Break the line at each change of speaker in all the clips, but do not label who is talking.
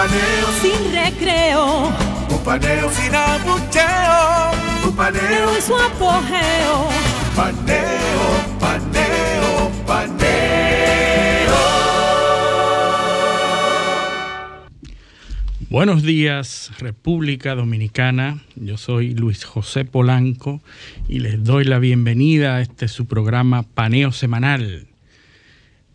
paneo
sin recreo,
un paneo sin abucheo, un paneo
en su apogeo.
Paneo, paneo, paneo.
Buenos días, República Dominicana. Yo soy Luis José Polanco y les doy la bienvenida a su programa Paneo Semanal.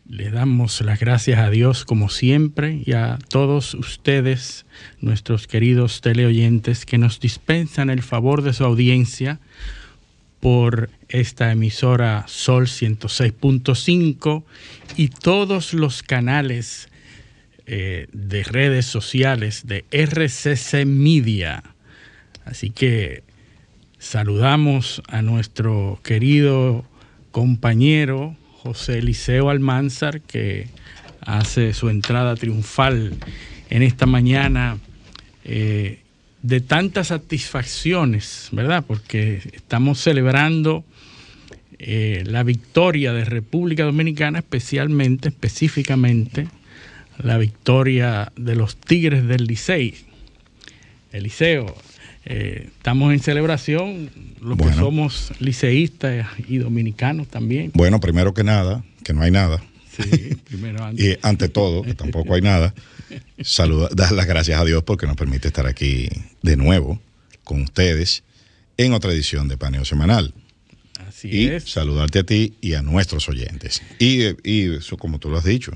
Les damos las gracias a Dios como siempre y a todos ustedes, nuestros queridos teleoyentes, que nos dispensan el favor de su audiencia por esta emisora Sol 106.5 y todos los canales de redes sociales de RCC Media. Así que saludamos a nuestro querido compañero José Eliseo Almanzar, que hace su entrada triunfal en esta mañana de tantas satisfacciones, ¿verdad? Porque estamos celebrando la victoria de República Dominicana, específicamente la victoria de los Tigres del Licey. Eliseo, estamos en celebración, los que somos liceístas y dominicanos también.
Bueno, primero que nada, que no hay nada.
Sí, primero antes.
Y ante todo, que tampoco hay nada, dar las gracias a Dios porque nos permite estar aquí de nuevo con ustedes en otra edición de Paneo Semanal.
Así es.
Saludarte a ti y a nuestros oyentes. Y eso, como tú lo has dicho,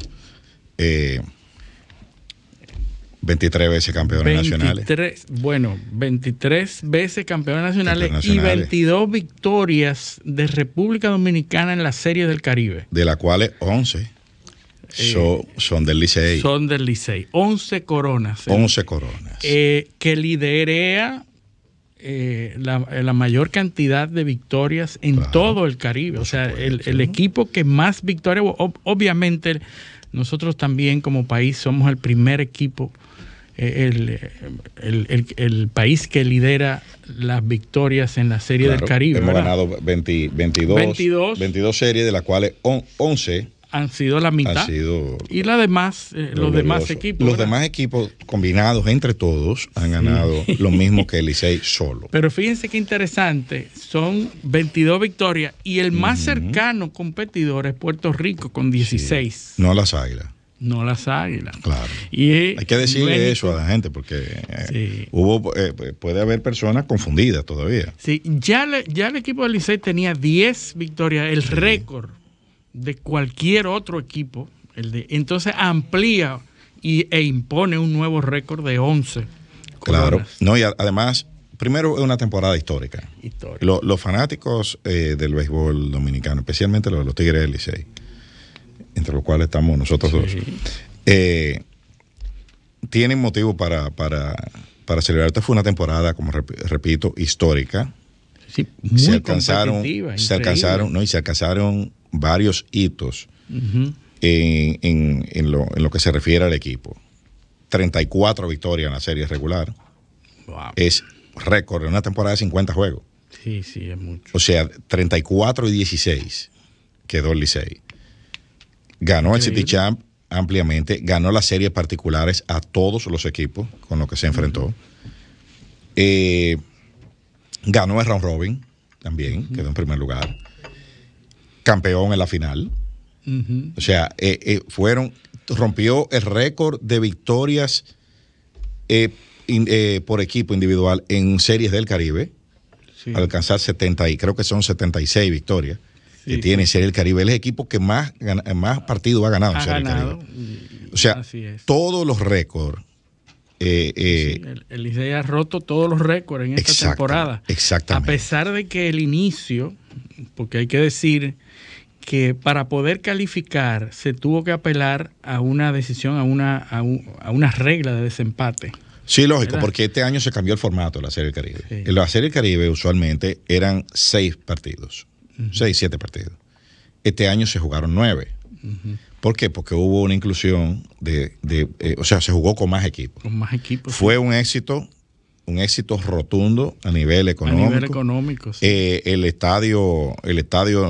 23 veces campeones nacionales.
23 veces campeones nacionales y 22 victorias de República Dominicana en la Serie del Caribe.
De las cuales 11 son del Licey.
Son del Licey. 11 coronas.
11 coronas.
Que liderea la mayor cantidad de victorias en todo el Caribe. O sea, el equipo que más victorias, obviamente nosotros también como país somos el primer equipo, el país que lidera las victorias en la Serie del Caribe.
Hemos
¿verdad?
ganado 22 series, de las cuales 11
han sido la mitad. Y la demás, los demás equipos.
Los demás equipos combinados entre todos han ganado lo mismo que el Licey solo.
Pero fíjense qué interesante, son 22 victorias y el más cercano competidor es Puerto Rico con 16.
Sí. No las Águilas.
No las Águilas.
Claro.
Y
hay que decirle eso a la gente porque puede haber personas confundidas todavía.
Sí, ya el equipo del Licey tenía 10 victorias, el récord de cualquier otro equipo. Entonces amplía e impone un nuevo récord de 11
Claro.
coronas.
No, y además, primero es una temporada histórica. Los fanáticos del béisbol dominicano, especialmente los Tigres del Licey, entre los cuales estamos nosotros dos, tienen motivo para celebrar. Esta fue una temporada, como repito, histórica.
Sí, muy
se alcanzaron varios hitos en lo que se refiere al equipo. 34 victorias en la serie regular.
Wow.
Es récord en una temporada de 50 juegos.
Sí, es mucho.
O sea, 34-16 quedó el Licey. Ganó el City Champ ampliamente, ganó las series particulares a todos los equipos con los que se enfrentó. Ganó el round robin también, quedó en primer lugar. Campeón en la final. O sea, rompió el récord de victorias por equipo individual en series del Caribe, al alcanzar 70, y creo que son 76 victorias que tiene Serie del Caribe. Es el equipo que más partidos ha ganado en Serie del Caribe. O sea, todos los récords.
El Licey ha roto todos los récords en esta temporada.
Exactamente.
A pesar de que el inicio, porque hay que decir que para poder calificar se tuvo que apelar a una decisión, a una regla de desempate.
Sí, lógico,
¿verdad?
porque este año se cambió el formato de la Serie del Caribe.
Sí.
En la Serie del Caribe usualmente eran 6 partidos, 7 partidos. Este año se jugaron 9. ¿Por qué? Porque hubo una inclusión o sea, se jugó con más equipos.
Con más equipos.
Fue un éxito rotundo a nivel económico.
Sí.
El estadio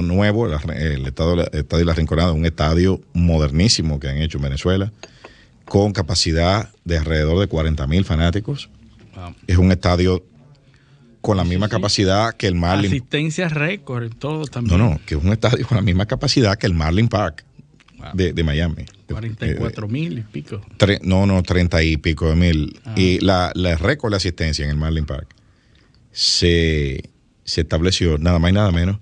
nuevo, el estadio La Rinconada, un estadio modernísimo que han hecho en Venezuela. con capacidad de alrededor de 40,000 fanáticos.
Wow.
Es un estadio con la misma capacidad que el Marlin.
Asistencia récord en todo también.
No, que es un estadio con la misma capacidad que el Marlin Park de Miami.
44,000 y pico.
30 y pico de mil. Y la récord de asistencia en el Marlin Park se estableció nada más y nada menos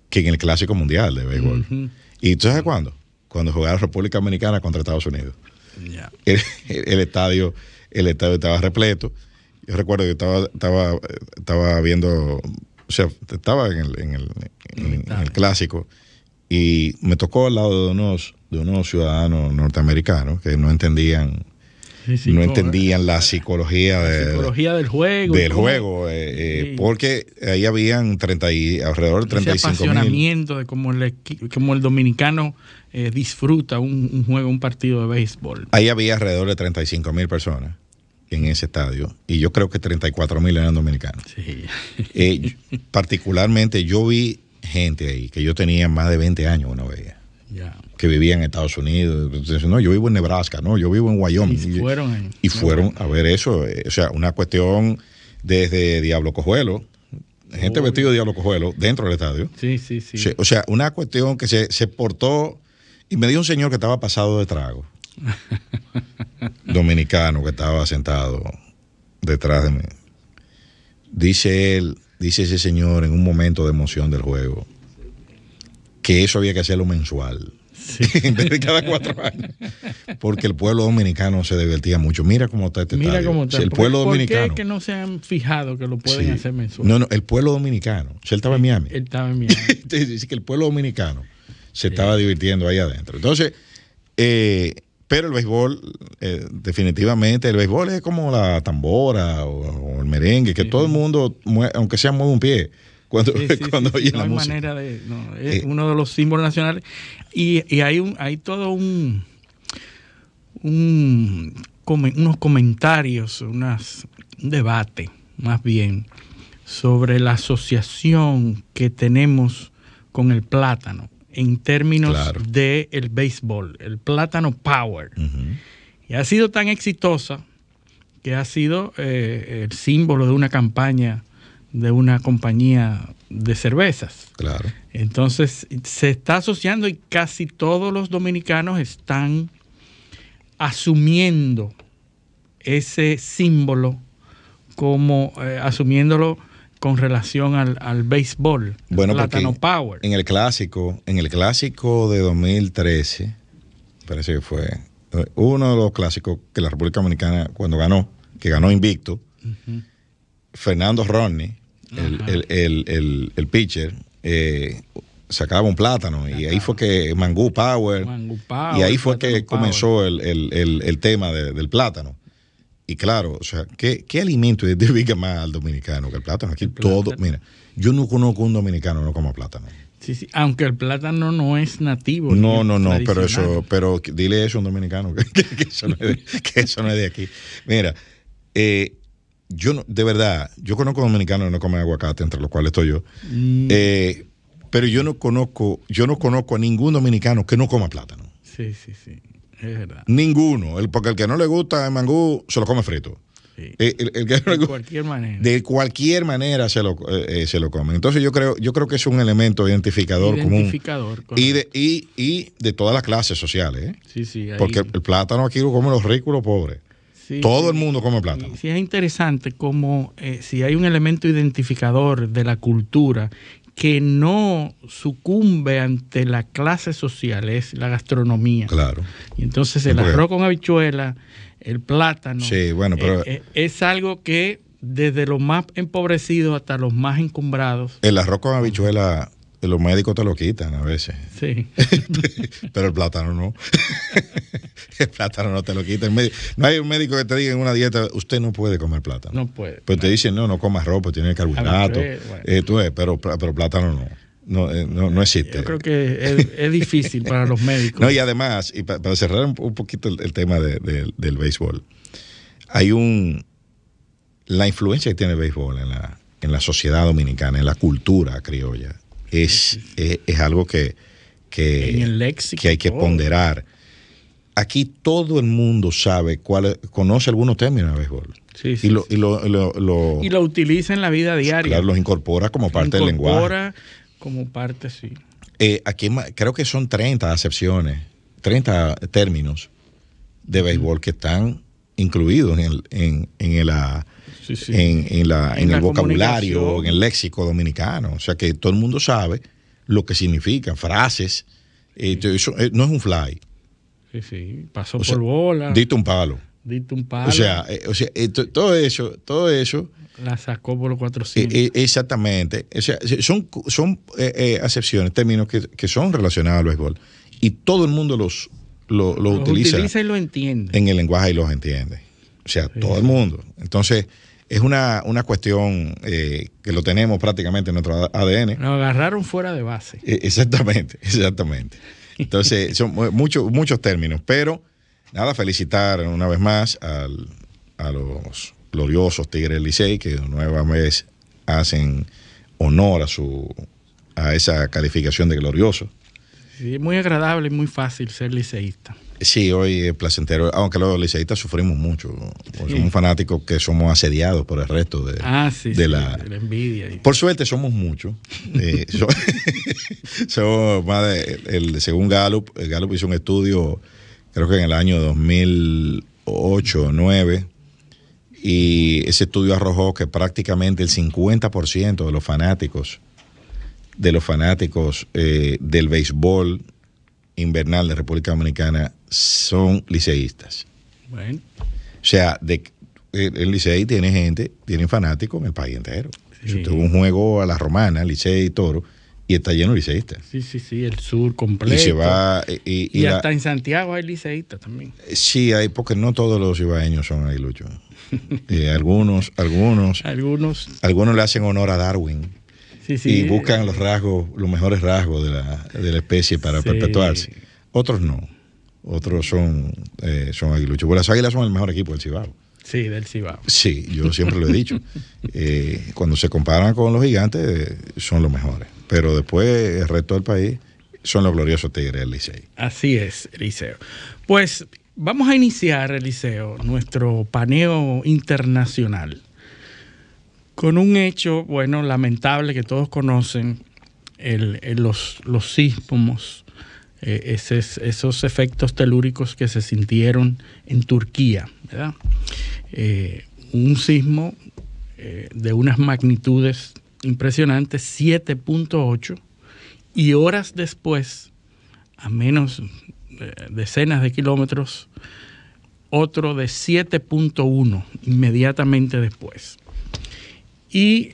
que en el Clásico Mundial de béisbol. ¿Y tú sabes cuándo? Cuando jugaba República Dominicana contra Estados Unidos.
Yeah.
El estadio estaba repleto. Yo recuerdo que estaba viendo, o sea, estaba en el Clásico y me tocó al lado de unos ciudadanos norteamericanos que no entendían la psicología
del juego.
Porque ahí habían alrededor de 35,000.
Apasionamiento de cómo el dominicano disfruta un partido de béisbol.
Ahí había alrededor de 35,000 personas en ese estadio y yo creo que 34,000 eran dominicanos.
Sí.
Particularmente yo vi gente ahí que yo tenía más de 20 años una vez.
Yeah.
Que vivían en Estados Unidos. Entonces, no, yo vivo en Nebraska, no, yo vivo en Wyoming. Y fueron a ver eso. O sea, una cuestión desde Diablo Cojuelo, gente vestida de Diablo Cojuelo dentro del estadio.
Sí.
O sea, una cuestión que se portó. Y me dijo un señor que estaba pasado de trago, dominicano, que estaba sentado detrás de mí. Dice ese señor en un momento de emoción del juego, que eso había que hacerlo mensual, en vez de cada 4 años, porque el pueblo dominicano se divertía mucho. Mira cómo está este estadio.
Cómo está.
El pueblo dominicano.
¿Por qué es que no se han fijado que lo pueden hacer mensual?
No, el pueblo dominicano. Él estaba en Miami.
Él estaba en Miami.
Dice que el pueblo dominicano se estaba divirtiendo ahí adentro. Entonces, pero el béisbol, definitivamente, el béisbol es como la tambora o el merengue, que todo el mundo, aunque sea, mueve un pie cuando oye la música.
Es uno de los símbolos nacionales. Y hay todo unos comentarios, un debate, más bien, sobre la asociación que tenemos con el plátano en términos del béisbol, el plátano power. Y ha sido tan exitosa que ha sido el símbolo de una campaña de una compañía de cervezas.
Claro.
Entonces se está asociando y casi todos los dominicanos están asumiendo ese símbolo como asumiéndolo con relación al béisbol,
bueno,
Plátano Power.
En el clásico de 2013, parece que fue uno de los clásicos que la República Dominicana cuando ganó invicto, Fernando Rodney, el pitcher, sacaba un plátano y ahí fue que Mangú Power, y ahí fue que comenzó el tema del plátano. Y claro, o sea, ¿qué alimento identifica más al dominicano que el plátano? Aquí todo, mira, yo no conozco un dominicano que no coma plátano.
Sí, aunque el plátano no es nativo.
No, pero dile eso a un dominicano, que eso no es de aquí. Mira, de verdad, yo conozco dominicanos que no comen aguacate, entre los cuales estoy yo. Pero yo no conozco a ningún dominicano que no coma plátano.
Sí. Es verdad.
Ninguno, porque el que no le gusta el mangú se lo come frito.
Sí.
El que no
de cualquier manera.
De cualquier manera se lo come. Entonces yo creo que es un elemento identificador común. Y de todas las clases sociales.
Sí.
Porque el plátano aquí lo comen los ricos y los pobres. Sí, todo el mundo come plátano.
Sí, es interesante como si hay un elemento identificador de la cultura que no sucumbe ante la clase social, es la gastronomía. Claro. Y entonces el arroz con habichuela, el plátano,
pero
es algo que desde los más empobrecidos hasta los más encumbrados.
El arroz con habichuela, los médicos te lo quitan a veces.
Sí.
Pero el plátano no. El plátano no te lo quita. No hay un médico que te diga en una dieta, usted no puede comer plátano.
No puede.
Pero te dicen, no comas arroz, pues tiene carbohidratos. Pero plátano no existe.
Yo creo que es difícil para los médicos.
No, y además, y para cerrar un poquito el tema del béisbol, hay la influencia que tiene el béisbol en la sociedad dominicana, en la cultura criolla, es algo que
en el léxico,
que hay que ponderar. aquí todo el mundo sabe conoce algunos términos de béisbol.
Sí, sí,
y lo
utiliza en la vida diaria.
Claro, los incorpora como parte del lenguaje.
Incorpora como parte, sí.
Aquí creo que son 30 acepciones, 30 términos de béisbol que están incluidos en el vocabulario, en el léxico dominicano. O sea que todo el mundo sabe lo que significan, frases. Eso, no es un fly.
Sí, sí. Pasó por bola.
Diste un palo. O sea, todo eso.
La sacó por los 400.
Exactamente. O sea, son acepciones, términos que son relacionados al béisbol. Y todo el mundo los utiliza
y lo entiende.
En el lenguaje y los entiende. O sea, todo el mundo. Entonces, es una cuestión que lo tenemos prácticamente en nuestro ADN.
Lo agarraron fuera de base.
Exactamente. Entonces, son muchos términos. Pero, nada, felicitar una vez más a los gloriosos Tigres del Licey, que nueva vez hacen honor a esa calificación de glorioso.
Sí, es muy agradable y muy fácil ser liceísta.
Sí, hoy es placentero, aunque los liceístas sufrimos mucho. Somos fanáticos que somos asediados por el resto de la
envidia.
Por suerte somos muchos. Somos más según Gallup, Gallup hizo un estudio, creo que en el año 2008 o 2009, y ese estudio arrojó que prácticamente el 50% de los fanáticos del béisbol invernal de República Dominicana son liceístas.
Bueno.
O sea, el Licey tiene fanáticos en el país entero. Sí. Tuvo un juego a la romana, Licey y Toro, y está lleno de liceístas.
Sí, el sur completo.
Y se va.
Y hasta en Santiago hay liceístas también.
Sí, hay, porque no todos los ibaeños son aguiluchos. Algunos le hacen honor a Darwin. Sí, y buscan los mejores rasgos de la especie para perpetuarse. Otros no. Otros son aguiluchos. Pues las águilas son el mejor equipo del Cibao.
Sí, del Cibao.
Sí, yo siempre lo he dicho. Cuando se comparan con los gigantes, son los mejores. Pero después, el resto del país son los gloriosos Tigres del Licey.
Así es, Eliseo. Pues vamos a iniciar, Eliseo, nuestro paneo internacional con un hecho, bueno, lamentable que todos conocen, los sismos, esos efectos telúricos que se sintieron en Turquía, ¿verdad? Un sismo de unas magnitudes impresionantes, 7.8, y horas después, a menos decenas de kilómetros, otro de 7.1 inmediatamente después. Y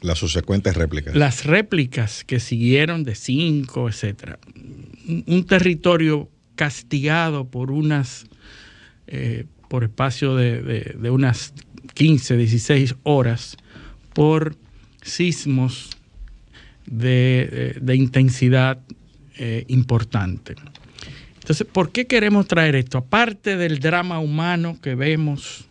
las subsecuentes réplicas.
Las réplicas que siguieron de 5, etcétera. Un territorio castigado por por espacio de unas 15, 16 horas por sismos de intensidad importante. Entonces, ¿por qué queremos traer esto? Aparte del drama humano que vemos,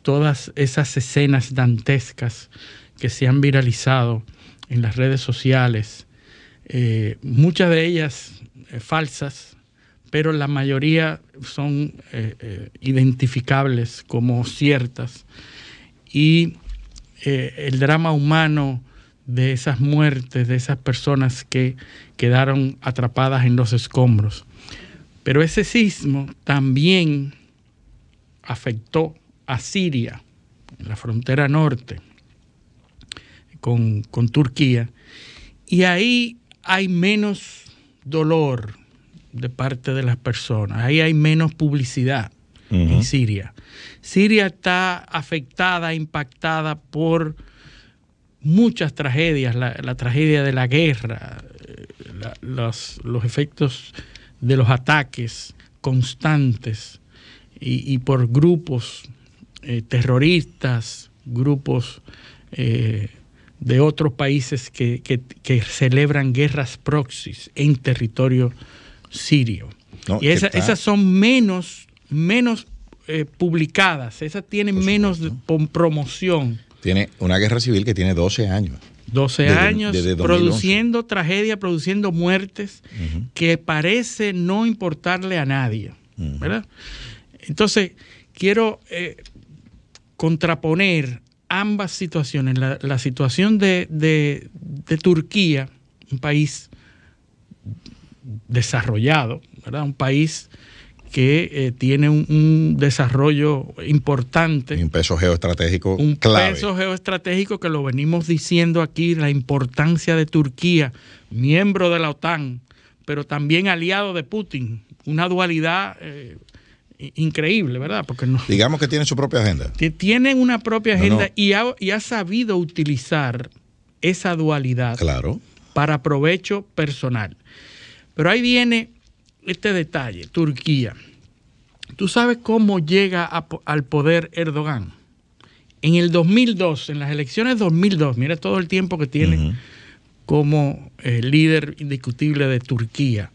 todas esas escenas dantescas que se han viralizado en las redes sociales, muchas de ellas falsas, pero la mayoría son identificables como ciertas, y el drama humano de esas muertes, de esas personas que quedaron atrapadas en los escombros. Pero ese sismo también afectó a Siria, en la frontera norte, con Turquía, y ahí hay menos dolor de parte de las personas, ahí hay menos publicidad en Siria. Siria está afectada, impactada por muchas tragedias, la tragedia de la guerra, los efectos de los ataques constantes y por grupos terroristas, grupos de otros países que celebran guerras proxies en territorio sirio. No, y esas son menos publicadas, esas tienen menos promoción.
Tiene una guerra civil que tiene 12 años.
12 años produciendo tragedia, produciendo muertes que parece no importarle a nadie, ¿verdad? Entonces, quiero contraponer ambas situaciones. La situación de Turquía, un país desarrollado, ¿verdad? Un país que tiene un desarrollo importante.
Un peso geoestratégico
un
clave.
Un peso geoestratégico que lo venimos diciendo aquí, la importancia de Turquía, miembro de la OTAN, pero también aliado de Putin. Una dualidad increíble, ¿verdad? Porque no,
digamos que tiene su propia agenda.
Tienen una propia agenda y ha sabido utilizar esa dualidad para provecho personal. Pero ahí viene este detalle, Turquía. ¿Tú sabes cómo llega al poder Erdogan? En el 2002, en las elecciones 2002, mira todo el tiempo que tiene como líder indiscutible de Turquía,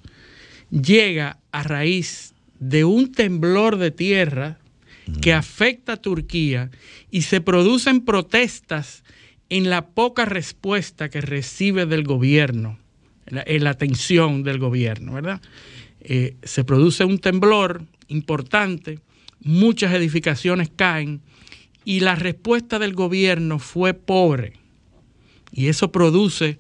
llega a raíz de un temblor de tierra que afecta a Turquía y se producen protestas en la poca respuesta que recibe del gobierno, en la atención del gobierno, ¿verdad? Se produce un temblor importante, muchas edificaciones caen y la respuesta del gobierno fue pobre. Y eso produce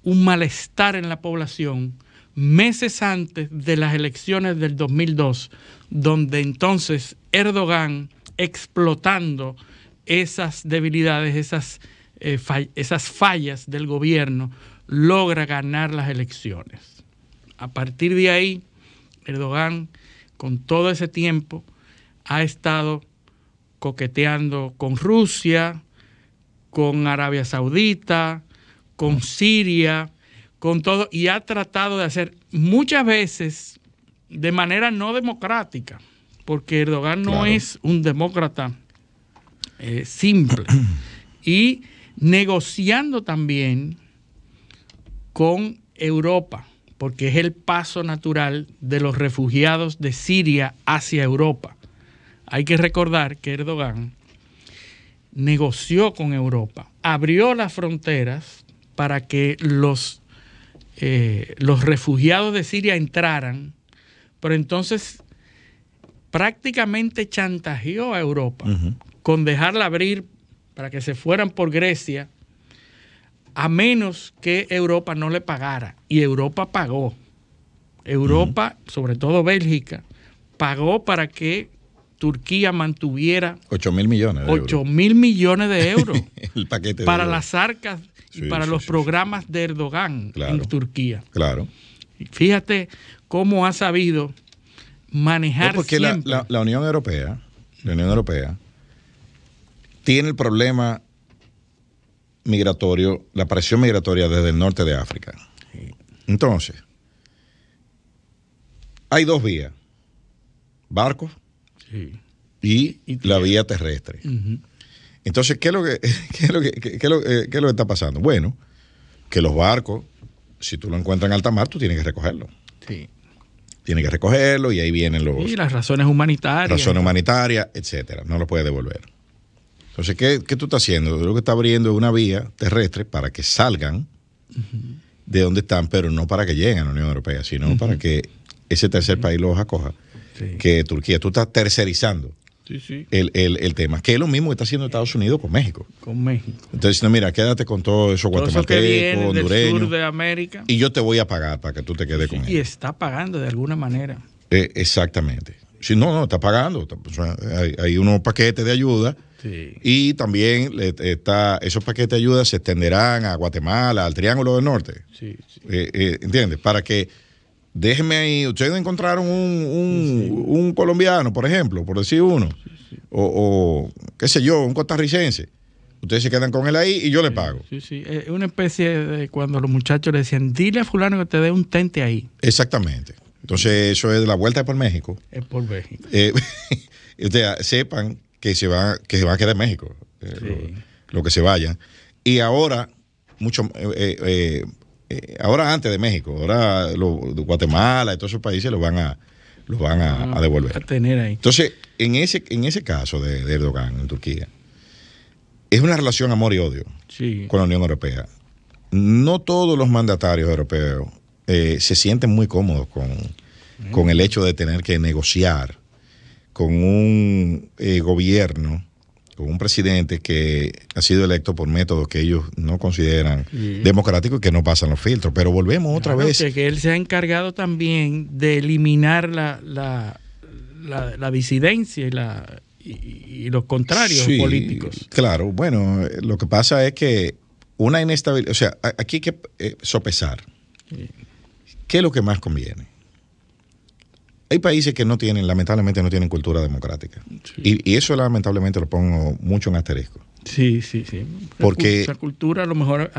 un malestar en la población meses antes de las elecciones del 2002, donde entonces Erdogan, explotando esas debilidades, esas fallas del gobierno, logra ganar las elecciones. A partir de ahí, Erdogan, con todo ese tiempo, ha estado coqueteando con Rusia, con Arabia Saudita, con Siria, con todo, y ha tratado de hacer muchas veces de manera no democrática, porque Erdogan no es un demócrata simple, y negociando también con Europa, porque es el paso natural de los refugiados de Siria hacia Europa. Hay que recordar que Erdogan negoció con Europa, abrió las fronteras para que los refugiados de Siria entraran, pero entonces prácticamente chantajeó a Europa con dejarla abrir para que se fueran por Grecia, a menos que Europa no le pagara. Y Europa pagó. Europa, sobre todo Bélgica, pagó para que Turquía mantuviera
8.000 millones de euros.
8.000 millones de euros
el paquete
para
de
las arcas y para los programas de Erdogan en Turquía.
Claro.
Fíjate cómo ha sabido manejar
porque
siempre.
La Unión Europea tiene el problema migratorio, la presión migratoria desde el norte de África. Entonces, hay dos vías: barcos y la vía terrestre. Entonces, ¿qué es lo que está pasando? Bueno, que los barcos, si tú lo encuentras en alta mar, tú tienes que recogerlo. Tienes que recogerlo y ahí vienen los...
Y las razones humanitarias.
Razones humanitarias, etcétera. No lo puedes devolver. Entonces, ¿qué tú estás haciendo? Lo que está abriendo es una vía terrestre para que salgan de donde están, pero no para que lleguen a la Unión Europea, sino para que ese tercer país los acoja, que Turquía. Tú estás tercerizando el tema, que es lo mismo que está haciendo Estados Unidos con México. Entonces, no, mira, quédate con todo eso guatemalteco, hondureño,
del sur de América,
y yo te voy a pagar para que tú te quedes con él.
Y está pagando de alguna manera.
Exactamente. Si no, está pagando. O sea, hay unos paquetes de ayuda. Y también esos paquetes de ayuda se extenderán a Guatemala, al Triángulo del Norte. ¿Entiendes? Para que, déjenme ahí, ustedes encontraron un colombiano, por ejemplo, por decir uno, o qué sé yo, un costarricense. Ustedes se quedan con él ahí y yo le pago.
Es una especie de cuando los muchachos le decían, dile a fulano que te dé un tente ahí. Exactamente.
Entonces, eso es de la vuelta por México.
Es por México.
O sea, sepan que se van a quedar en México, lo que se vayan. Y ahora, ahora antes de México, ahora Guatemala y todos esos países los van a devolver.
A tener ahí.
Entonces, en ese caso de Erdogan en Turquía, es una relación amor y odio con la Unión Europea. no todos los mandatarios europeos se sienten muy cómodos con el hecho de tener que negociar con un gobierno, con un presidente que ha sido electo por métodos que ellos no consideran democráticos y que no pasan los filtros. Pero volvemos otra vez.
Que él se ha encargado también de eliminar la disidencia y los contrarios políticos.
Claro, bueno, lo que pasa es que una inestabilidad, o sea, aquí hay que sopesar. ¿Qué es lo que más conviene? Hay países que lamentablemente no tienen cultura democrática. Sí. Y eso lamentablemente lo pongo mucho en asterisco.
Sí.
Porque
esa cultura a lo mejor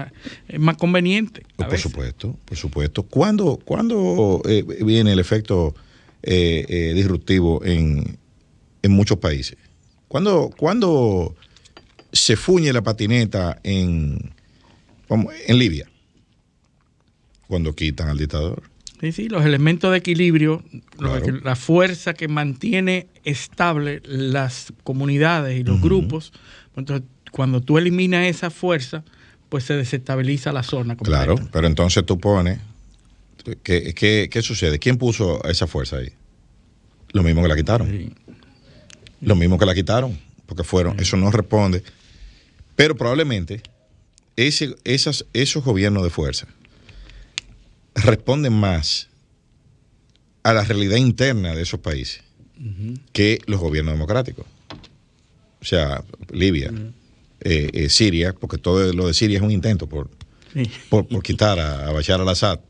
es más conveniente.
Por supuesto. ¿Cuándo viene el efecto disruptivo en muchos países? ¿Cuándo se fuñe la patineta en Libia? Cuando quitan al dictador.
Sí, los elementos de equilibrio,
claro.
La fuerza que mantiene estable las comunidades y los grupos. Entonces, cuando tú eliminas esa fuerza, pues se desestabiliza la zona completa.
Claro, pero entonces tú pones, ¿qué sucede? ¿Quién puso esa fuerza ahí? Lo mismo que la quitaron. Sí. Lo mismo que la quitaron, porque eso no responde. Pero probablemente esos gobiernos de fuerza responden más a la realidad interna de esos países que los gobiernos democráticos. O sea, Libia, Siria, porque todo lo de Siria es un intento por quitar a Bashar al-Assad.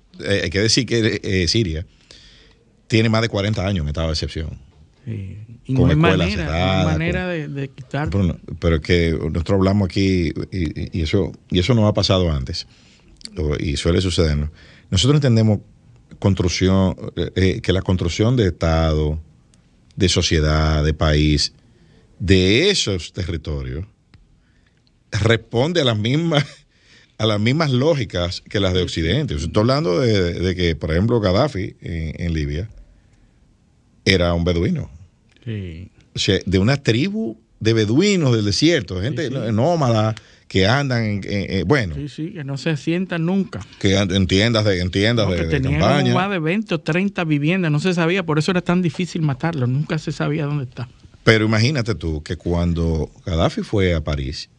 Hay que decir que Siria tiene más de 40 años en estado de excepción.
Sí. Y no hay manera de quitar.
Pero es que nosotros hablamos aquí y eso no ha pasado antes y suele sucedernos. Nosotros entendemos que la construcción de Estado, de sociedad, de país, de esos territorios, responde a las mismas lógicas que las de Occidente. Estoy hablando de que, por ejemplo, Gaddafi en Libia era un beduino.
Sí.
O sea, de una tribu de beduinos del desierto, de gente nómada, que andan bueno.
Sí, que no se asientan nunca.
Que en tiendas de
tenían
campaña.
Más de 20 o 30 viviendas, no se sabía, por eso era tan difícil matarlo, nunca se sabía dónde está.
Pero imagínate tú que cuando Gaddafi fue a París,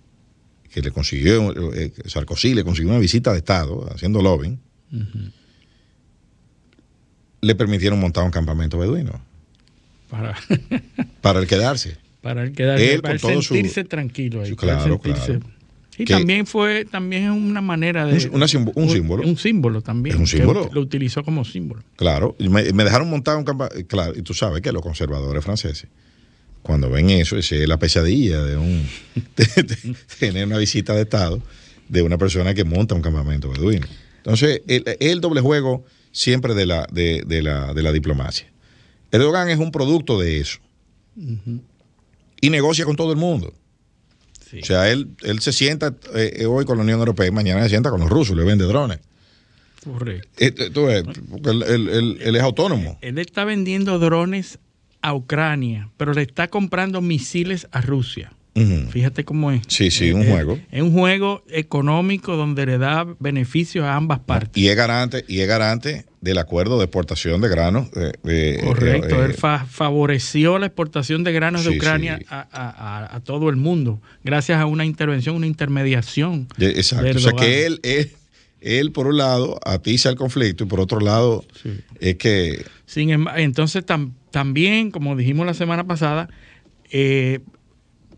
que le consiguió, Sarkozy le consiguió una visita de Estado, haciendo lobbying, le permitieron montar un campamento beduino. Para él quedarse.
Para él quedarse,
él,
para sentirse tranquilo ahí.
Claro.
Y también es una manera de...
Un símbolo.
Un símbolo también.
Es un símbolo.
Lo utilizó como símbolo.
Claro. Me dejaron montar un campamento. Claro, y tú sabes que los conservadores franceses, cuando ven eso, esa es la pesadilla de tener una visita de Estado de una persona que monta un campamento beduino. Entonces, el doble juego siempre de la diplomacia. Erdogan es un producto de eso. Y negocia con todo el mundo. Sí. O sea, él se sienta hoy con la Unión Europea y mañana se sienta con los rusos, le vende drones.
Correcto.
Porque él es autónomo.
Él está vendiendo drones a Ucrania, pero le está comprando misiles a Rusia. Fíjate cómo es.
Sí, un juego.
Es un juego económico donde le da beneficios a ambas partes.
Y es garante del acuerdo de exportación de granos.
Correcto, él favoreció la exportación de granos de Ucrania a todo el mundo, gracias a una intervención, una intermediación.
Exacto, o sea que él por un lado atiza el conflicto y por otro lado es que...
Entonces también, como dijimos la semana pasada,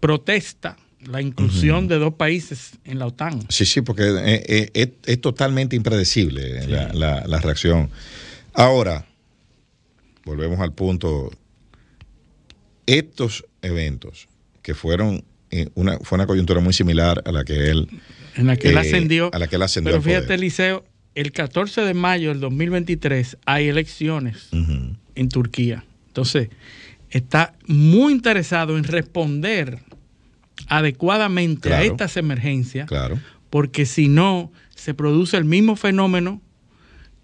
protesta la inclusión de dos países en la OTAN.
Sí, porque es totalmente impredecible la reacción. Ahora, volvemos al punto. Estos eventos que fue una coyuntura muy similar a la que él ascendió.
Pero fíjate, Eliseo, el 14 de mayo del 2023 hay elecciones en Turquía. Entonces, está muy interesado en responder adecuadamente a estas emergencias, porque si no, se produce el mismo fenómeno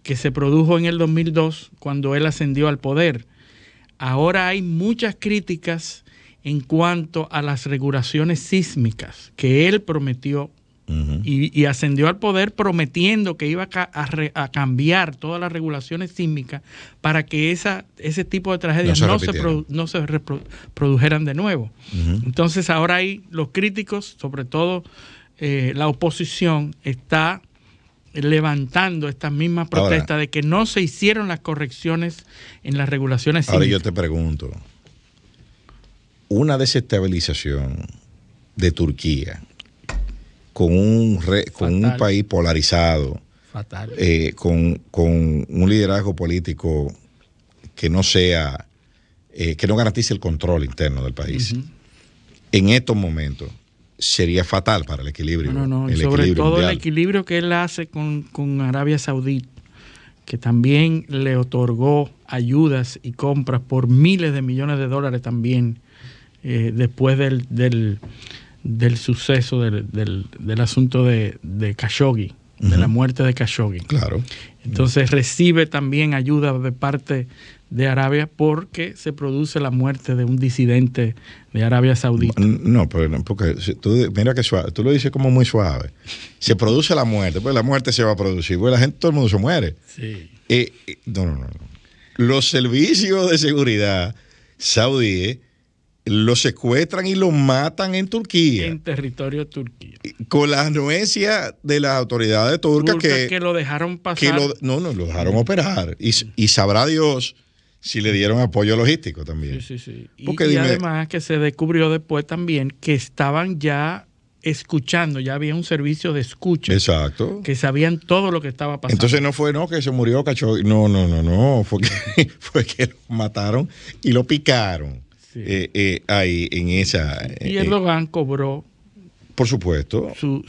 que se produjo en el 2002 cuando él ascendió al poder. Ahora hay muchas críticas en cuanto a las regulaciones sísmicas que él prometió y ascendió al poder prometiendo que iba a cambiar todas las regulaciones sísmicas para que ese tipo de tragedias no se reprodujeran de nuevo. Entonces ahora hay los críticos, sobre todo la oposición, está levantando estas mismas protestas de que no se hicieron las correcciones en las regulaciones sísmicas.
Ahora yo te pregunto, una desestabilización de Turquía con un país polarizado, con un liderazgo político que no sea, que no garantice el control interno del país, en estos momentos sería fatal para el equilibrio.
Sobre todo mundial. El equilibrio que él hace con Arabia Saudita, que también le otorgó ayudas y compras por miles de millones de dólares también, después del suceso del asunto de Khashoggi, de la muerte de Khashoggi.
Claro.
Entonces recibe también ayuda de parte de Arabia porque se produce la muerte de un disidente de Arabia Saudita.
No, pero porque mira que suave, tú lo dices como muy suave. Se produce la muerte, pues la muerte se va a producir, pues la gente, todo el mundo se muere.
Sí.
No. Los servicios de seguridad saudíes lo secuestran y lo matan en Turquía.
En territorio turquía.
Con la anuencia de las autoridades turcas
que lo dejaron pasar.
Lo dejaron operar. Y sabrá Dios si le dieron apoyo logístico también.
Sí. Y además que se descubrió después también que estaban ya escuchando, ya había un servicio de escucha.
Exacto.
Que sabían todo lo que estaba pasando.
Entonces no fue que se murió Khashoggi. No. Fue que lo mataron y lo picaron. Sí. Ahí en esa.
Y Erdogan cobró.
Por supuesto.
Su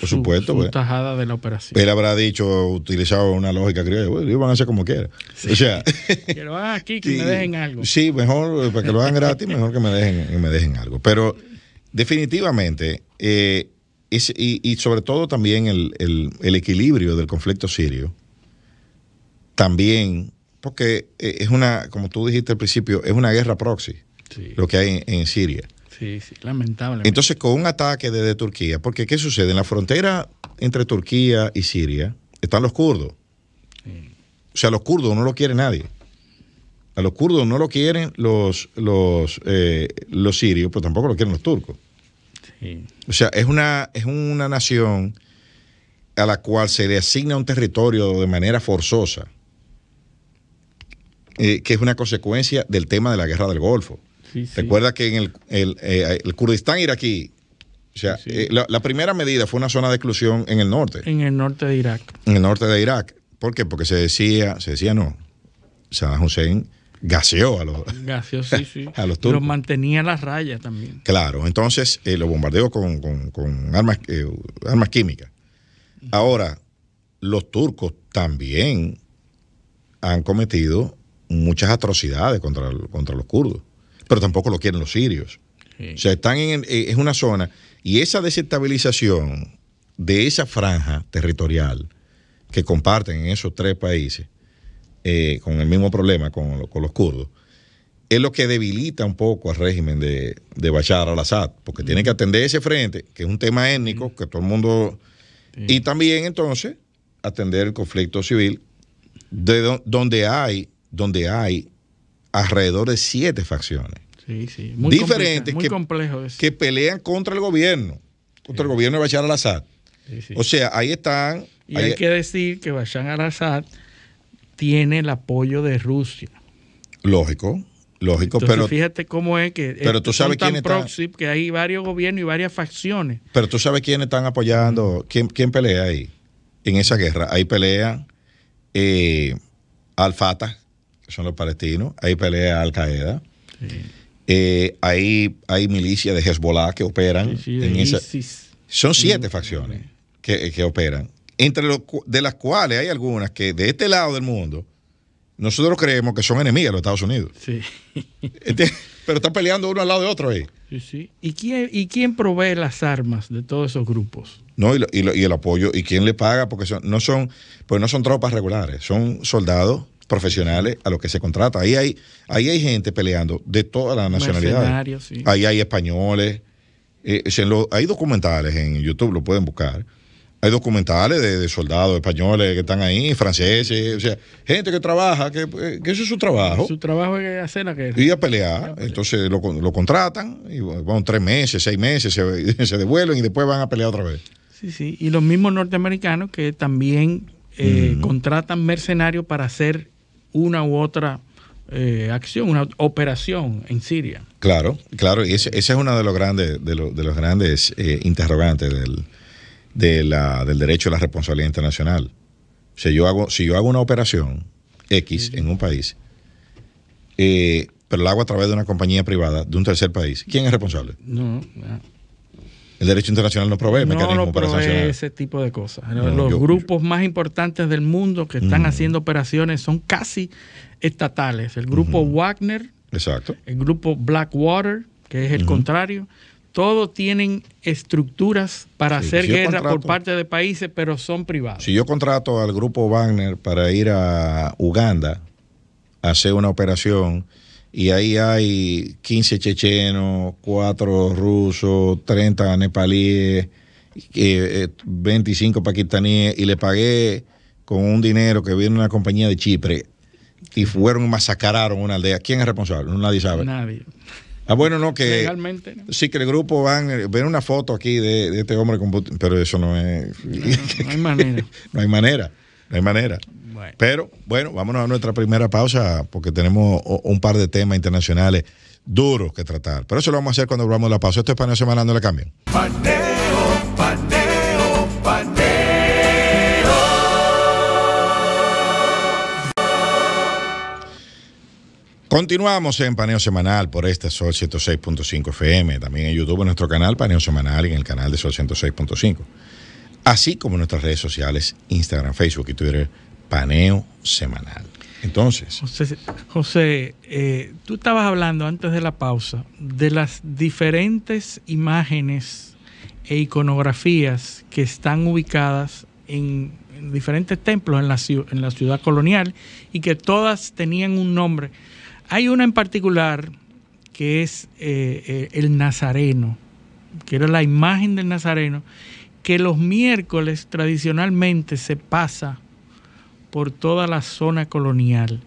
tajada de la operación.
Él habrá utilizado una lógica criolla. Bueno, ellos van a hacer como quieran.
Sí.
O sea.
Que lo hagan aquí, que me dejen algo.
Sí, mejor, para que lo hagan gratis, mejor que me dejen algo. Pero definitivamente, y sobre todo también el equilibrio del conflicto sirio, también, porque es como tú dijiste al principio, es una guerra proxy. Sí. Lo que hay en Siria.
Sí, lamentablemente.
Entonces, con un ataque desde Turquía, porque ¿qué sucede? En la frontera entre Turquía y Siria están los kurdos. Sí. O sea, los kurdos no lo quiere nadie. A los kurdos no lo quieren los sirios, pero tampoco lo quieren los turcos. Sí. O sea, es una nación a la cual se le asigna un territorio de manera forzosa, que es una consecuencia del tema de la guerra del Golfo. Sí. Recuerda que en el Kurdistán iraquí, o sea, la primera medida fue una zona de exclusión en el norte.
En el norte de Irak.
En el norte de Irak. ¿Por qué? Porque se decía no. Saddam Hussein gaseó a los turcos.
Los mantenía a las rayas también.
Claro, entonces los bombardeó con armas químicas. Ahora, los turcos también han cometido muchas atrocidades contra los kurdos, pero tampoco lo quieren los sirios. Sí. O sea, están en una zona, y esa desestabilización de esa franja territorial que comparten en esos tres países, con el mismo problema con los kurdos, es lo que debilita un poco al régimen de Bashar al-Assad, porque tiene que atender ese frente, que es un tema étnico, que todo el mundo... Sí. Y también, entonces, atender el conflicto civil, donde hay alrededor de 7 facciones.
Sí. Muy diferentes, muy complejo eso.
Que pelean contra el gobierno, el gobierno de Bashar al-Assad. Sí. O sea, ahí están.
Y hay que decir que Bashar al-Assad tiene el apoyo de Rusia.
Lógico.
Entonces,
pero
fíjate cómo es que
pero tú sabes
son tan proxy que hay varios gobiernos y varias facciones.
Pero tú sabes quiénes están apoyando, quién pelea ahí en esa guerra. Ahí pelea Al-Fatah, que son los palestinos. Ahí pelea Al-Qaeda. Sí. Hay milicias de Hezbollah que operan en esa. Son 7 facciones que operan, de las cuales hay algunas que de este lado del mundo nosotros creemos que son enemigas de los Estados Unidos. Sí. Pero están peleando uno al lado de otro ahí.
Sí. ¿Y quién provee las armas de todos esos grupos?
No, y el apoyo, y quién le paga, porque no son tropas regulares, son soldados profesionales a los que se contrata. Ahí hay gente peleando de todas las nacionalidades. Ahí hay españoles, hay documentales en YouTube, lo pueden buscar, Hay documentales de soldados españoles que están ahí, franceses, o sea, gente que trabaja, que eso es su trabajo.
Su trabajo es hacer la guerra.
Y a pelear. Entonces lo contratan, y van 3 meses, 6 meses, se devuelven y después van a pelear otra vez.
Sí. Y los mismos norteamericanos que también contratan mercenarios para hacer una u otra acción, una operación en Siria. Claro.
Y ese es uno de los grandes interrogantes del derecho a la responsabilidad internacional. Si yo hago una operación X en un país, pero la hago a través de una compañía privada de un tercer país, ¿quién es responsable?
No.
El derecho internacional no provee mecanismos para sancionar
ese tipo de cosas. Los grupos más importantes del mundo que están haciendo operaciones son casi estatales. El grupo Wagner,
exacto,
el grupo Blackwater, que es el contrario. Todos tienen estructuras para hacer guerra por parte de países, pero son privados. Si
yo contrato al grupo Wagner para ir a Uganda a hacer una operación y ahí hay 15 chechenos, 4 rusos, 30 nepalíes, 25 pakistaníes, y le pagué con un dinero que viene de una compañía de Chipre y fueron y masacraron una aldea, ¿quién es responsable? Nadie sabe.
Nadie.
Bueno, no, que
legalmente, ¿no?
Sí, que el grupo van, ven una foto aquí de este hombre, pero eso no es.
No hay manera.
No hay manera. Bueno. Pero, bueno, vámonos a nuestra primera pausa porque tenemos un par de temas internacionales duros que tratar. Pero eso lo vamos a hacer cuando volvamos de la pausa. Esto es Paneo Semanal, no le cambien. Continuamos en Paneo Semanal por Sol 106.5 FM, también en YouTube en nuestro canal Paneo Semanal y en el canal de Sol 106.5, así como en nuestras redes sociales, Instagram, Facebook y Twitter, Paneo Semanal. Entonces,
José, tú estabas hablando antes de la pausa de las diferentes imágenes e iconografías que están ubicadas en diferentes templos en la ciudad colonial y que todas tenían un nombre. Hay una en particular que es el Nazareno, que era la imagen del Nazareno, que los miércoles tradicionalmente se pasa por toda la zona colonial.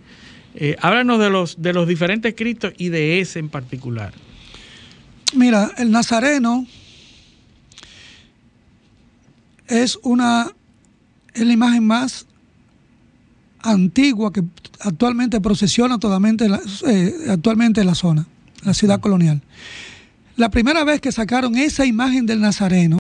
Háblanos de los diferentes Cristos y de ese en particular.
Mira, el Nazareno es la imagen más antigua que actualmente procesiona actualmente en la zona, en la ciudad colonial. La primera vez que sacaron esa imagen del Nazareno,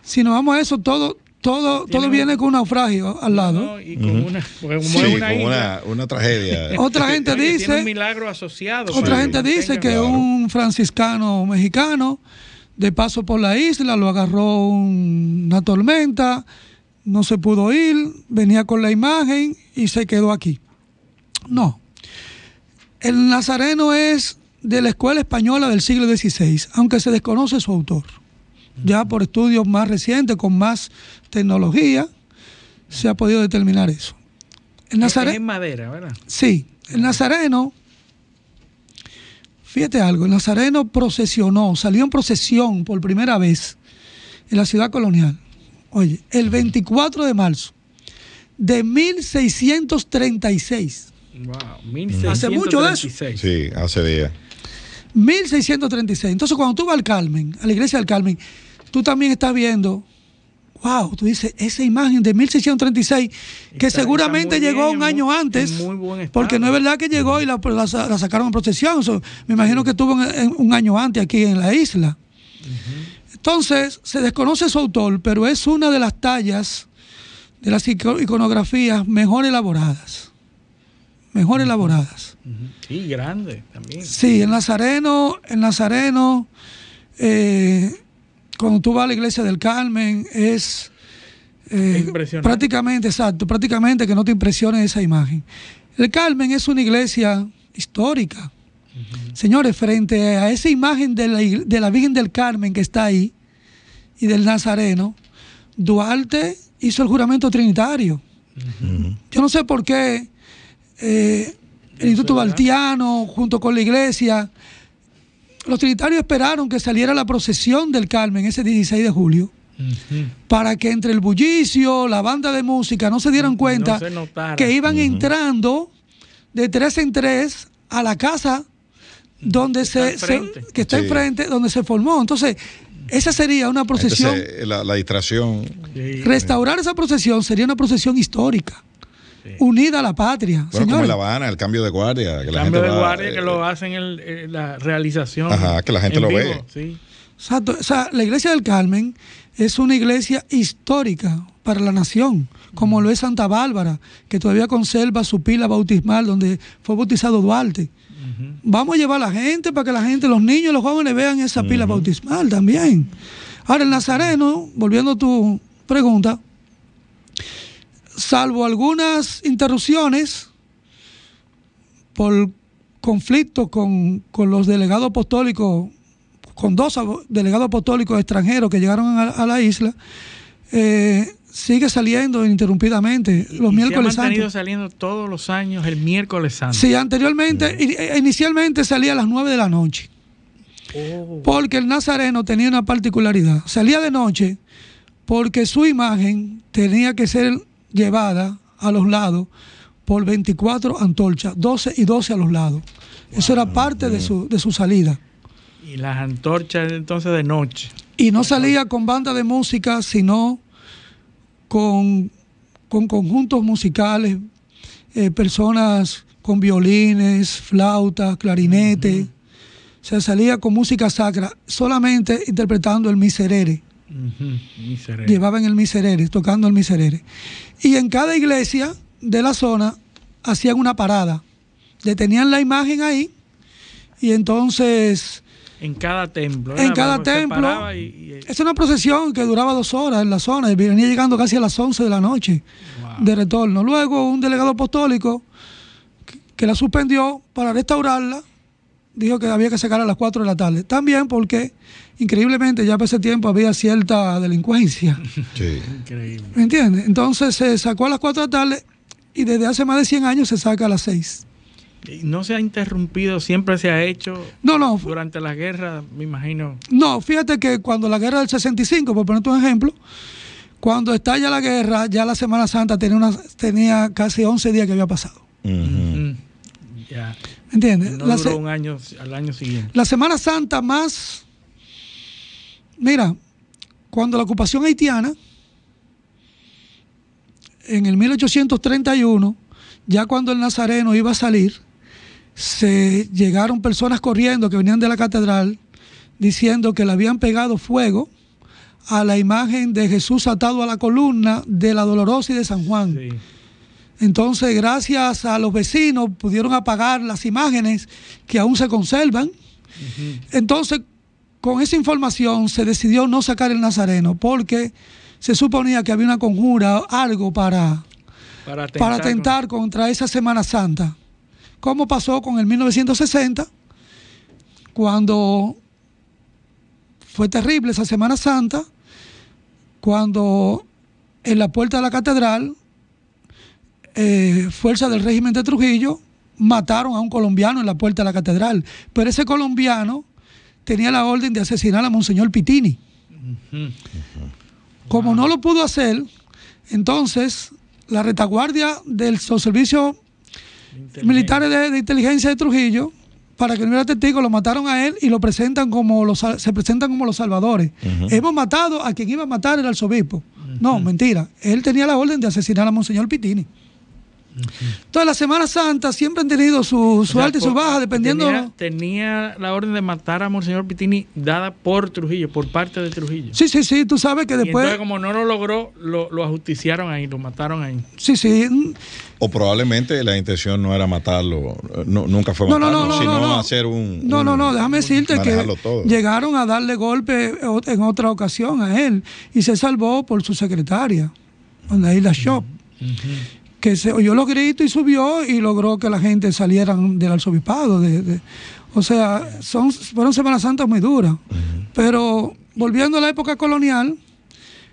si nos vamos a eso, todo viene con un naufragio al lado.
Y con
una tragedia.
Otra gente dice,
tiene un milagro asociado.
Otra gente dice que un franciscano mexicano de paso por la isla lo agarró una tormenta, no se pudo ir, venía con la imagen y se quedó aquí. No. El Nazareno es de la escuela española del siglo XVI, aunque se desconoce su autor. Ya por estudios más recientes, con más tecnología, se ha podido determinar eso.
Es en madera, ¿verdad?
Sí. El Nazareno, fíjate algo, el Nazareno salió en procesión por primera vez en la ciudad colonial. Oye, el 24 de marzo de 1636.
Wow, 1636.
Hace mucho de eso.
Sí, hace días.
1636. Entonces, cuando tú vas al Carmen, a la iglesia del Carmen, tú también estás viendo, wow, tú dices, esa imagen de 1636, que seguramente llegó un año antes, porque no es verdad que llegó y la sacaron en procesión. Me imagino que estuvo un año antes aquí en la isla. Entonces, se desconoce su autor, pero es una de las tallas de las iconografías mejor elaboradas.
Sí, grande también.
Sí, el Nazareno, cuando tú vas a la iglesia del Carmen, es
impresionante.
Prácticamente que no te impresione esa imagen. El Carmen es una iglesia histórica. Señores, frente a esa imagen de la Virgen del Carmen que está ahí y del Nazareno, Duarte hizo el juramento trinitario. Yo no sé por qué el Instituto Baltiano, junto con la iglesia, los trinitarios esperaron que saliera la procesión del Carmen ese 16 de julio, para que entre el bullicio, la banda de música, no se dieran cuenta que iban entrando de 3 en 3 a la casa donde que está enfrente, donde se formó. Entonces, esa sería una procesión.
Entonces, la distracción.
Restaurar esa procesión sería una procesión histórica, unida a la patria.
Bueno, como en La Habana, el cambio de guardia.
Que la gente de guardia que lo hacen la realización.
Ajá, que la gente lo ve.
Sí.
Exacto. O sea, la iglesia del Carmen es una iglesia histórica para la nación, como lo es Santa Bárbara, que todavía conserva su pila bautismal donde fue bautizado Duarte. Vamos a llevar a la gente para que la gente, los niños y los jóvenes vean esa pila bautismal también. Ahora, el Nazareno, volviendo a tu pregunta, salvo algunas interrupciones por conflictos con los delegados apostólicos, con 2 delegados apostólicos extranjeros que llegaron a la isla, sigue saliendo ininterrumpidamente los miércoles santos.
Se ha mantenido saliendo todos los años el miércoles santo.
Sí, anteriormente, inicialmente salía a las 9 de la noche. Porque el Nazareno tenía una particularidad. Salía de noche porque su imagen tenía que ser llevada a los lados por 24 antorchas, 12 y 12 a los lados. Eso era parte de su salida.
Y las antorchas entonces de noche.
Y no salía con banda de música, sino con conjuntos musicales, personas con violines, flautas, clarinetes. O sea, salía con música sacra, solamente interpretando el Miserere. Llevaban el Miserere, tocando el Miserere. Y en cada iglesia de la zona hacían una parada. Detenían la imagen ahí y entonces...
En cada templo.
En cada templo. Es una procesión que duraba 2 horas en la zona y venía llegando casi a las 11 de la noche de retorno. Luego un delegado apostólico que la suspendió para restaurarla, dijo que había que sacarla a las 4 de la tarde. También porque, increíblemente, ya para ese tiempo había cierta delincuencia.
Sí.
Increíble.
¿Me entiendes? Entonces se sacó a las 4 de la tarde y desde hace más de 100 años se saca a las 6.
¿No se ha interrumpido? ¿Siempre se ha hecho?
No.
Durante la guerra, me imagino.
No, fíjate que cuando la guerra del 65, por ponerte un ejemplo, cuando estalla la guerra, ya la Semana Santa tenía casi 11 días que había pasado.
Ya.
¿Me entiendes?
No duró un año al año siguiente.
La Semana Santa más... Mira, cuando la ocupación haitiana, en el 1831, ya cuando el Nazareno iba a salir, se llegaron personas corriendo que venían de la catedral diciendo que le habían pegado fuego a la imagen de Jesús atado a la columna de la Dolorosa y de San Juan. Sí. Entonces, gracias a los vecinos, pudieron apagar las imágenes que aún se conservan. Entonces, con esa información se decidió no sacar el Nazareno porque se suponía que había una conjura, algo para atentar contra esa Semana Santa. Como pasó con el 1960, cuando fue terrible esa Semana Santa, cuando en la puerta de la catedral, fuerzas del régimen de Trujillo mataron a un colombiano en la puerta de la catedral. Pero ese colombiano tenía la orden de asesinar a Monseñor Pitini. Como no lo pudo hacer, entonces la retaguardia del servicio militar de inteligencia de Trujillo, para que no hubiera testigo, lo mataron a él y lo presentan se presentan como los salvadores. Hemos matado a quien iba a matar el arzobispo. No, mentira. Él tenía la orden de asesinar a Monseñor Pitini. Entonces, la Semana Santa siempre han tenido su alta y su baja, dependiendo.
Tenía la orden de matar a Monseñor Pitini dada por Trujillo, por parte de Trujillo.
Sí, tú sabes que después.
Y entonces, como no lo logró, lo ajusticiaron ahí, lo mataron ahí.
Sí.
O probablemente la intención no era matarlo, nunca fue matarlo, sino hacer un.
No, déjame decirte que llegaron a darle golpe en otra ocasión a él y se salvó por su secretaria, la Isla Shop. Que se oyó los gritos y subió y logró que la gente saliera del arzobispado. O sea, fueron Semanas Santas muy duras. Pero volviendo a la época colonial,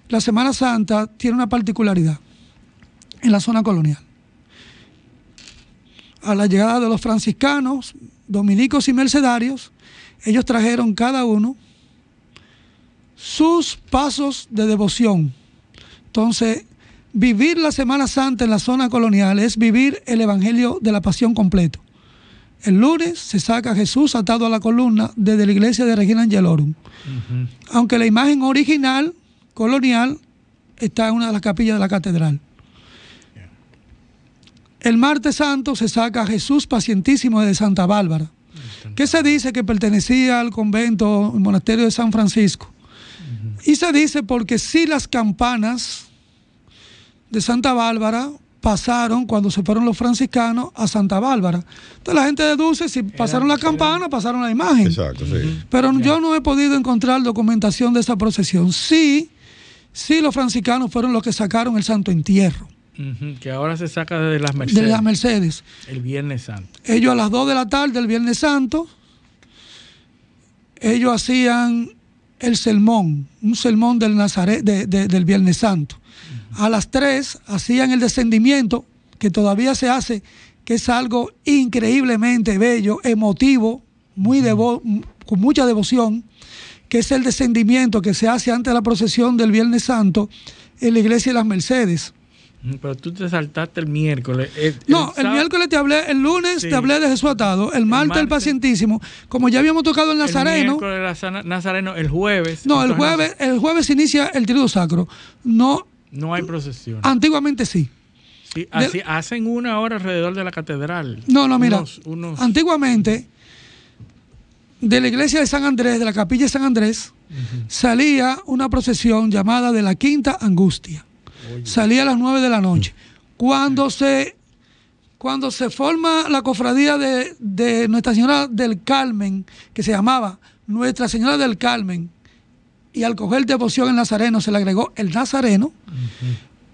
la Semana Santa tiene una particularidad en la zona colonial. A la llegada de los franciscanos, dominicos y mercedarios, ellos trajeron cada uno sus pasos de devoción. Entonces, vivir la Semana Santa en la zona colonial es vivir el Evangelio de la Pasión completo. El lunes se saca a Jesús atado a la columna desde la iglesia de Regina Angelorum. Aunque la imagen original, colonial, está en una de las capillas de la catedral. El martes santo se saca a Jesús pacientísimo de Santa Bárbara, que se dice que pertenecía al convento, el monasterio de San Francisco. Y se dice porque sí las campanas de Santa Bárbara pasaron cuando se fueron los franciscanos a Santa Bárbara. Entonces la gente deduce si pasaron la campana, pasaron la imagen.
Exacto, sí.
Pero yo no he podido encontrar documentación de esa procesión. Sí, los franciscanos fueron los que sacaron el Santo Entierro.
Que ahora se saca de las Mercedes.
De las Mercedes.
El Viernes Santo.
Ellos a las 2 de la tarde del Viernes Santo, ellos hacían el sermón, un sermón del del Viernes Santo. A las 3 hacían el descendimiento, que todavía se hace, que es algo increíblemente bello, emotivo, con mucha devoción, que es el descendimiento que se hace antes de la procesión del Viernes Santo en la iglesia de las Mercedes.
Pero tú te saltaste el miércoles.
El miércoles te hablé, el lunes te hablé de Jesús atado, el martes el pacientísimo, como ya habíamos tocado el Nazareno.
El miércoles Nazareno, el jueves.
No, el jueves se inicia el Triduo Sacro. No
hay procesión.
Antiguamente sí.
Sí, hacen una hora alrededor de la catedral.
Mira, antiguamente de la iglesia de San Andrés, de la capilla de San Andrés, salía una procesión llamada de la Quinta Angustia. Salía a las 9 de la noche. Cuando se forma la cofradía de Nuestra Señora del Carmen, que se llamaba Nuestra Señora del Carmen, y al coger devoción el Nazareno se le agregó el Nazareno,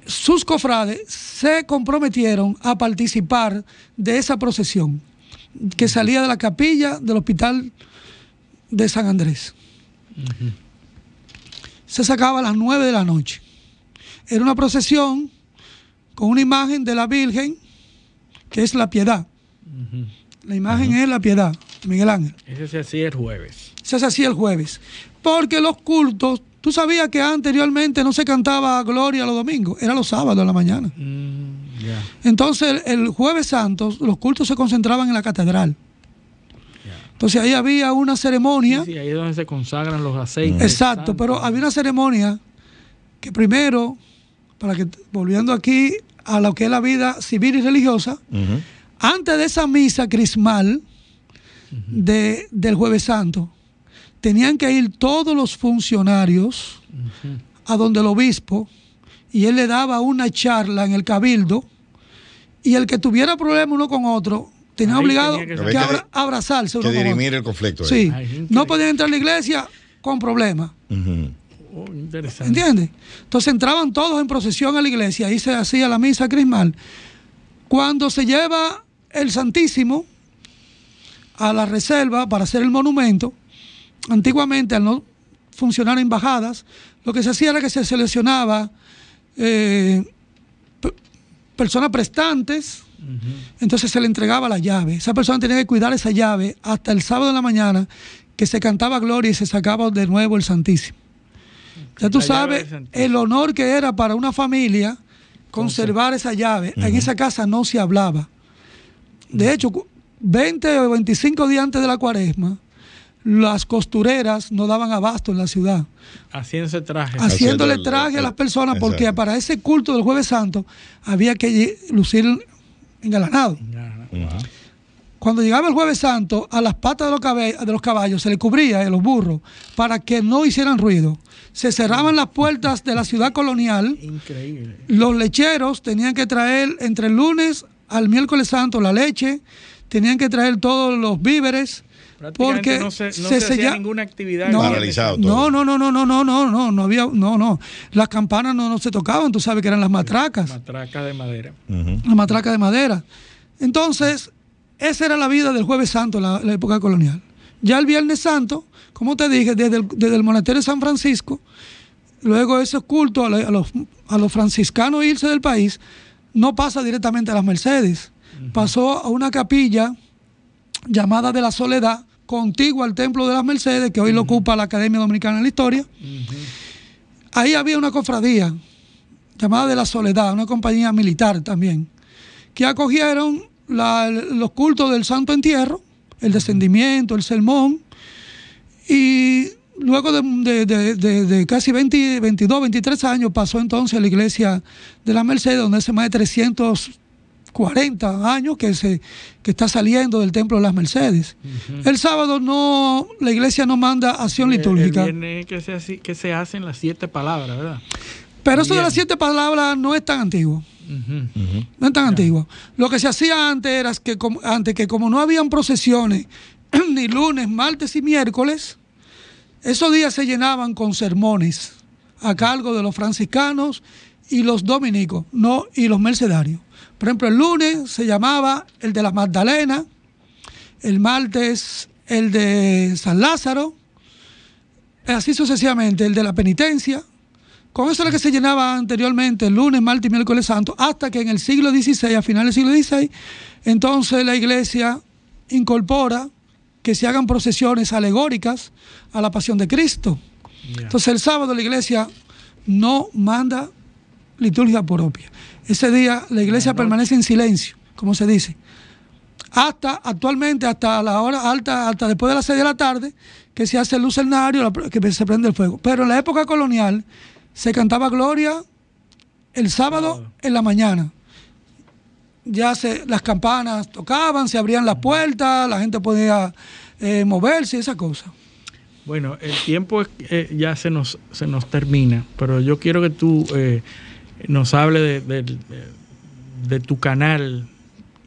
sus cofrades se comprometieron a participar de esa procesión que salía de la capilla del hospital de San Andrés. Se sacaba a las 9 de la noche. Era una procesión con una imagen de la Virgen, que es la Piedad. La imagen es la Piedad, Miguel Ángel.
Ese se hacía el jueves.
Se hacía el jueves. Porque los cultos, tú sabías que anteriormente no se cantaba Gloria los domingos, era los sábados en la mañana. Entonces el jueves santo los cultos se concentraban en la catedral. Entonces ahí había una ceremonia.
Sí, ahí es donde se consagran los aceites.
Exacto, pero había una ceremonia que primero, volviendo aquí a lo que es la vida civil y religiosa, antes de esa misa crismal del Jueves Santo, tenían que ir todos los funcionarios a donde el obispo, y él le daba una charla en el cabildo, y el que tuviera problema uno con otro tenía obligado que abrazarse uno con otro. Que dirimir
el conflicto.
Sí, no podían entrar a la iglesia con problemas.
Interesante.
¿Entiendes? Entonces entraban todos en procesión a la iglesia, ahí se hacía la misa crismal. Cuando se lleva el Santísimo a la reserva para hacer el monumento, antiguamente al no funcionar embajadas, lo que se hacía era que se seleccionaba personas prestantes, entonces se le entregaba la llave. Esa persona tenía que cuidar esa llave hasta el sábado en la mañana, que se cantaba Gloria y se sacaba de nuevo el Santísimo. Ya tú sabes el honor que era para una familia conservar esa llave. En esa casa no se hablaba. De hecho, 20 o 25 días antes de la Cuaresma, las costureras no daban abasto en la ciudad. Haciéndole traje a las personas, porque para ese culto del Jueves Santo había que lucir engalanado. Cuando llegaba el Jueves Santo, a las patas de los caballos se le cubría, a los burros, para que no hicieran ruido. Se cerraban las puertas de la ciudad colonial.
Increíble.
Los lecheros tenían que traer entre el lunes al miércoles santo la leche, tenían que traer todos los víveres, porque
no se hacía ninguna actividad.
Paralizado todo.
No había. Las campanas no se tocaban, tú sabes que eran las matracas.
Matracas de madera.
Las matracas de madera. Entonces, esa era la vida del Jueves Santo en la época colonial. Ya el Viernes Santo, como te dije, desde el monasterio de San Francisco, luego esos cultos a los franciscanos irse del país, no pasa directamente a las Mercedes. Pasó a una capilla llamada de la Soledad, contigua al Templo de las Mercedes, que hoy lo ocupa la Academia Dominicana de la Historia. Ahí había una cofradía llamada de la Soledad, una compañía militar también, que acogieron los cultos del Santo Entierro, el descendimiento, el sermón, y luego de casi 22, 23 años pasó entonces a la iglesia de la Mercedes, donde hace más de 340 años que está saliendo del Templo de las Mercedes. El sábado la iglesia no manda acción litúrgica.
El viernes que se hacen las 7 palabras, ¿verdad?
Pero eso de las 7 palabras no es tan antiguo. No es tan antiguo. Lo que se hacía antes era que como no habían procesiones ni lunes, martes y miércoles, esos días se llenaban con sermones a cargo de los franciscanos y los dominicos, y los mercedarios. Por ejemplo, el lunes se llamaba el de la Magdalena, el martes el de San Lázaro, así sucesivamente, el de la penitencia. Con eso era que se llenaba anteriormente el lunes, martes y miércoles santo, hasta que en el siglo XVI, a finales del siglo XVI, entonces la iglesia incorpora que se hagan procesiones alegóricas a la pasión de Cristo. Entonces el sábado la iglesia no manda liturgia propia. Ese día la iglesia permanece en silencio, como se dice, actualmente hasta la hora alta, hasta después de las 6 de la tarde, que se hace el lucernario, que se prende el fuego. Pero en la época colonial se cantaba gloria el sábado en la mañana. Ya las campanas tocaban, se abrían las puertas, la gente podía moverse y esa cosa.
Bueno, el tiempo ya se nos termina, pero yo quiero que tú nos hables de tu canal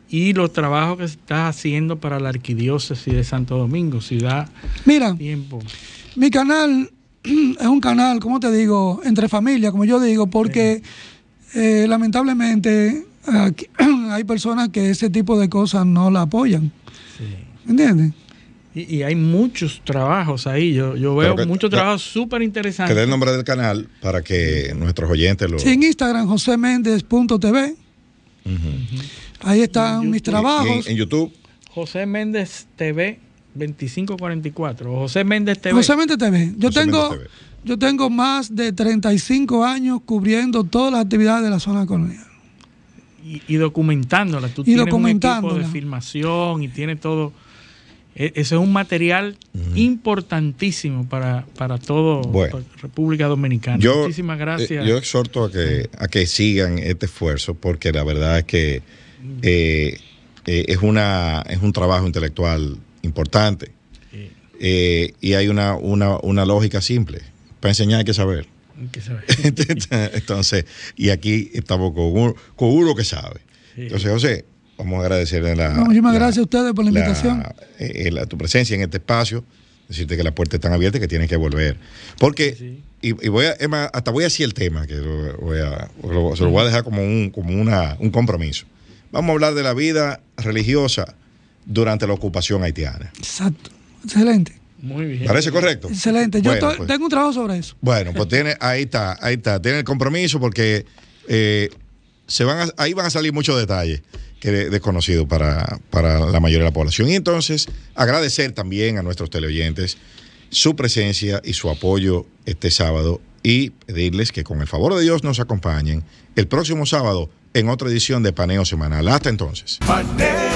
y los trabajos que estás haciendo para la Arquidiócesis de Santo Domingo, si da tiempo.
Mi canal es un canal, como te digo, entre familia, como yo digo, porque lamentablemente hay personas que ese tipo de cosas no la apoyan. ¿Entiendes?
Y hay muchos trabajos ahí. Yo veo muchos trabajos súper interesantes.
Que dé el nombre del canal para que nuestros oyentes lo...
Sí, en Instagram, josemendez.tv. Ahí están mis trabajos.
En YouTube.
José Méndez TV 2544. O José Méndez TV.
José Méndez TV. Yo tengo más de 35 años cubriendo todas las actividades de la zona colonial.
Y documentándolas. Tú tienes un equipo de filmación y tienes todo. Ese es un material importantísimo para todo República Dominicana. Muchísimas gracias.
Yo exhorto a que sigan este esfuerzo, porque la verdad es que es un trabajo intelectual importante. Y hay una lógica simple. Para enseñar hay que saber. Entonces, y aquí estamos con uno que sabe. Entonces, José, vamos a agradecerle
muchísimas gracias a ustedes por la invitación.
Tu presencia en este espacio, decirte que las puertas están abiertas y que tienes que volver. Porque, y voy a decir el tema, que se lo voy a dejar como un compromiso. Vamos a hablar de la vida religiosa durante la ocupación haitiana.
Exacto, excelente.
Muy bien.
¿Parece correcto?
Excelente. Yo tengo un trabajo sobre eso.
Bueno, pues ahí está. Tiene el compromiso, porque ahí van a salir muchos detalles desconocidos para la mayoría de la población. Y entonces, agradecer también a nuestros teleoyentes su presencia y su apoyo este sábado, y pedirles que con el favor de Dios nos acompañen el próximo sábado en otra edición de Paneo Semanal. Hasta entonces.
Paneo.